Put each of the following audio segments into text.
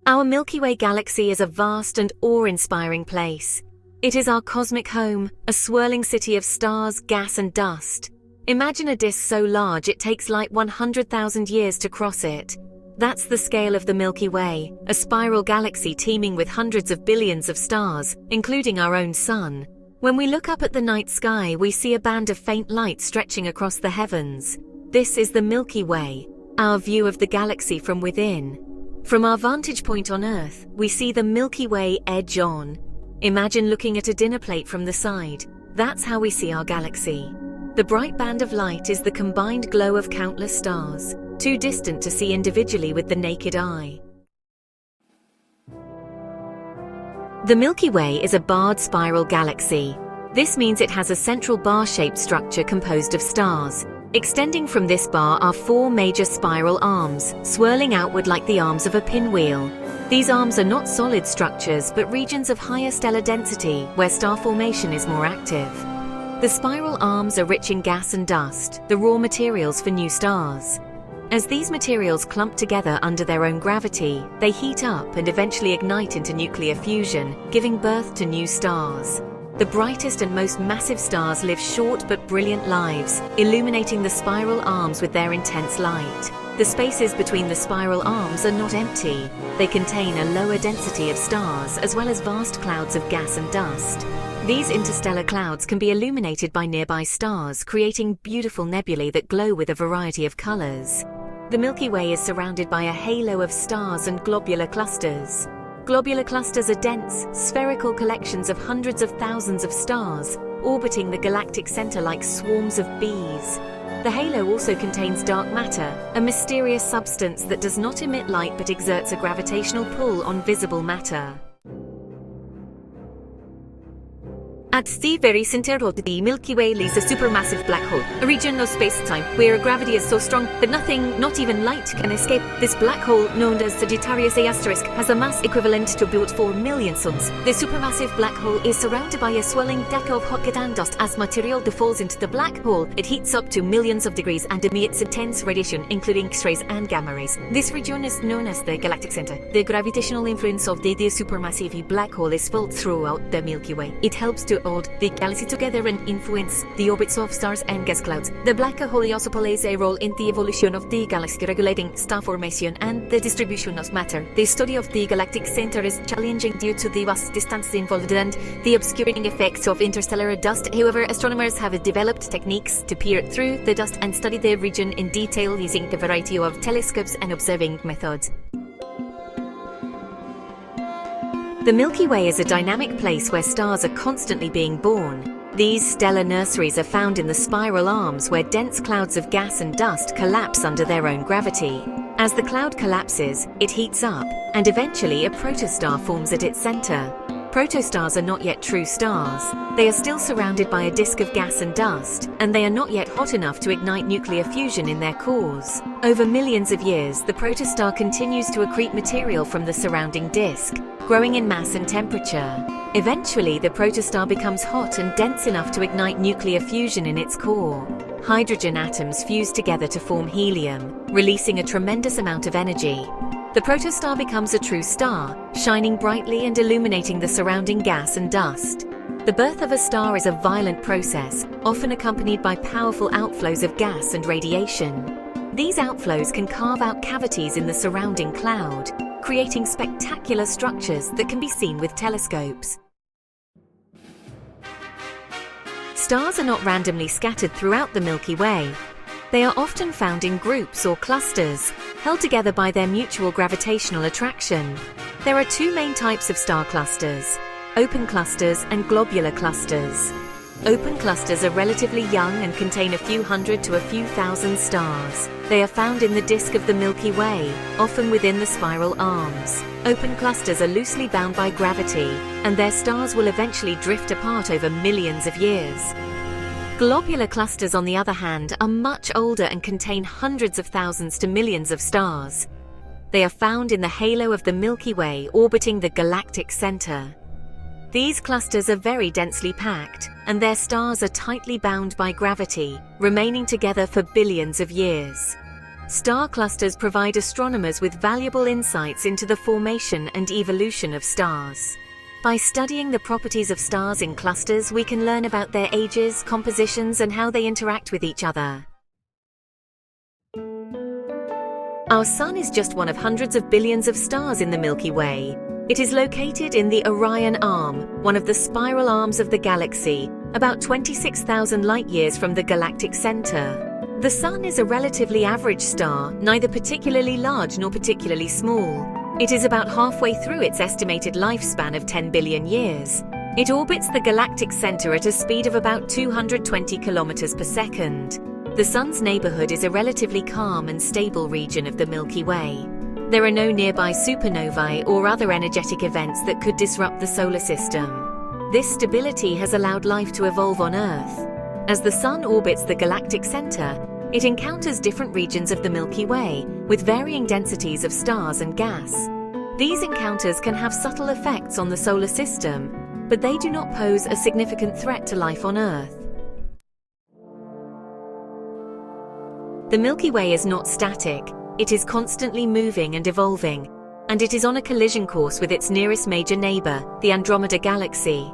Our Milky Way galaxy is a vast and awe-inspiring place. It is our cosmic home, a swirling city of stars, gas and dust. Imagine a disk so large it takes light 100,000 years to cross it. That's the scale of the Milky Way, a spiral galaxy teeming with hundreds of billions of stars, including our own sun. When we look up at the night sky, we see a band of faint light stretching across the heavens. This is the Milky Way, our view of the galaxy from within. From our vantage point on Earth, we see the Milky Way edge on. Imagine looking at a dinner plate from the side. That's how we see our galaxy. The bright band of light is the combined glow of countless stars, too distant to see individually with the naked eye. The Milky Way is a barred spiral galaxy. This means it has a central bar-shaped structure composed of stars. Extending from this bar are four major spiral arms, swirling outward like the arms of a pinwheel. These arms are not solid structures, but regions of higher stellar density, where star formation is more active. The spiral arms are rich in gas and dust, the raw materials for new stars. As these materials clump together under their own gravity, they heat up and eventually ignite into nuclear fusion, giving birth to new stars. The brightest and most massive stars live short but brilliant lives, illuminating the spiral arms with their intense light. The spaces between the spiral arms are not empty. They contain a lower density of stars as well as vast clouds of gas and dust. These interstellar clouds can be illuminated by nearby stars, creating beautiful nebulae that glow with a variety of colors. The Milky Way is surrounded by a halo of stars and globular clusters. Globular clusters are dense, spherical collections of hundreds of thousands of stars, orbiting the galactic center like swarms of bees. The halo also contains dark matter, a mysterious substance that does not emit light but exerts a gravitational pull on visible matter. At the very center of the Milky Way lies a supermassive black hole, a region of space-time where gravity is so strong that nothing, not even light, can escape. This black hole, known as Sagittarius A*, has a mass equivalent to about 4 million suns. The supermassive black hole is surrounded by a swirling deck of hot gas and dust. As material falls into the black hole, it heats up to millions of degrees and emits intense radiation, including X-rays and gamma rays. This region is known as the galactic center. The gravitational influence of the supermassive black hole is felt throughout the Milky Way. It helps to hold the galaxy together and influence the orbits of stars and gas clouds. The black hole also plays a role in the evolution of the galaxy, regulating star formation and the distribution of matter. The study of the galactic center is challenging due to the vast distance involved and the obscuring effects of interstellar dust. However, astronomers have developed techniques to peer through the dust and study the region in detail using a variety of telescopes and observing methods. The Milky Way is a dynamic place where stars are constantly being born. These stellar nurseries are found in the spiral arms where dense clouds of gas and dust collapse under their own gravity. As the cloud collapses, it heats up, and eventually a protostar forms at its center. Protostars are not yet true stars. They are still surrounded by a disk of gas and dust, and they are not yet hot enough to ignite nuclear fusion in their cores. Over millions of years, the protostar continues to accrete material from the surrounding disk, growing in mass and temperature. Eventually, the protostar becomes hot and dense enough to ignite nuclear fusion in its core. Hydrogen atoms fuse together to form helium, releasing a tremendous amount of energy. The protostar becomes a true star, shining brightly and illuminating the surrounding gas and dust. The birth of a star is a violent process, often accompanied by powerful outflows of gas and radiation. These outflows can carve out cavities in the surrounding cloud, creating spectacular structures that can be seen with telescopes. Stars are not randomly scattered throughout the Milky Way. They are often found in groups or clusters, held together by their mutual gravitational attraction. There are two main types of star clusters: open clusters and globular clusters. Open clusters are relatively young and contain a few hundred to a few thousand stars. They are found in the disk of the Milky Way, often within the spiral arms. Open clusters are loosely bound by gravity, and their stars will eventually drift apart over millions of years. Globular clusters, on the other hand, are much older and contain hundreds of thousands to millions of stars. They are found in the halo of the Milky Way, orbiting the galactic center. These clusters are very densely packed, and their stars are tightly bound by gravity, remaining together for billions of years. Star clusters provide astronomers with valuable insights into the formation and evolution of stars. By studying the properties of stars in clusters, we can learn about their ages, compositions, and how they interact with each other. Our Sun is just one of hundreds of billions of stars in the Milky Way. It is located in the Orion Arm, one of the spiral arms of the galaxy, about 26,000 light-years from the galactic center. The Sun is a relatively average star, neither particularly large nor particularly small. It is about halfway through its estimated lifespan of 10 billion years. It orbits the galactic center at a speed of about 220 kilometers per second. The Sun's neighborhood is a relatively calm and stable region of the Milky Way. There are no nearby supernovae or other energetic events that could disrupt the solar system. This stability has allowed life to evolve on Earth. As the Sun orbits the galactic center, it encounters different regions of the Milky Way with varying densities of stars and gas. These encounters can have subtle effects on the solar system, but they do not pose a significant threat to life on Earth. The Milky Way is not static. It is constantly moving and evolving, and it is on a collision course with its nearest major neighbor, the Andromeda galaxy.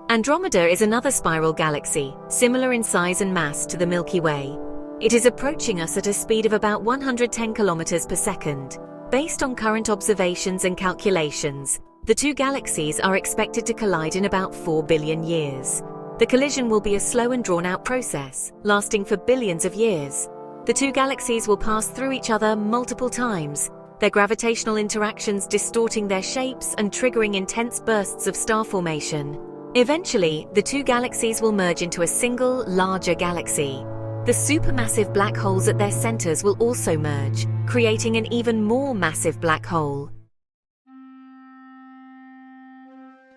Andromeda is another spiral galaxy, similar in size and mass to the Milky Way. It is approaching us at a speed of about 110 kilometers per second. Based on current observations and calculations, the two galaxies are expected to collide in about 4 billion years. The collision will be a slow and drawn-out process, lasting for billions of years. The two galaxies will pass through each other multiple times, their gravitational interactions distorting their shapes and triggering intense bursts of star formation. Eventually, the two galaxies will merge into a single, larger galaxy. The supermassive black holes at their centers will also merge, creating an even more massive black hole.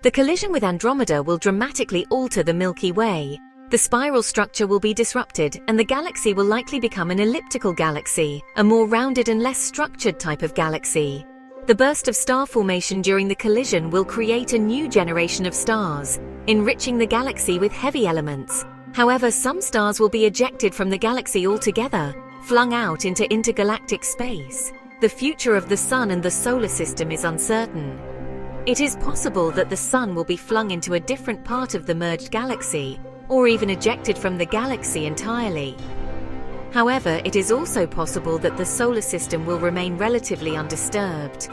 The collision with Andromeda will dramatically alter the Milky Way. The spiral structure will be disrupted, and the galaxy will likely become an elliptical galaxy, a more rounded and less structured type of galaxy. The burst of star formation during the collision will create a new generation of stars, enriching the galaxy with heavy elements. However, some stars will be ejected from the galaxy altogether, flung out into intergalactic space. The future of the Sun and the solar system is uncertain. It is possible that the Sun will be flung into a different part of the merged galaxy, or even ejected from the galaxy entirely. However, it is also possible that the solar system will remain relatively undisturbed.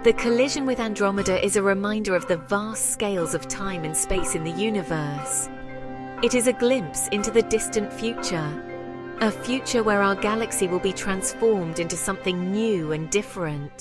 The collision with Andromeda is a reminder of the vast scales of time and space in the universe. It is a glimpse into the distant future, a future where our galaxy will be transformed into something new and different.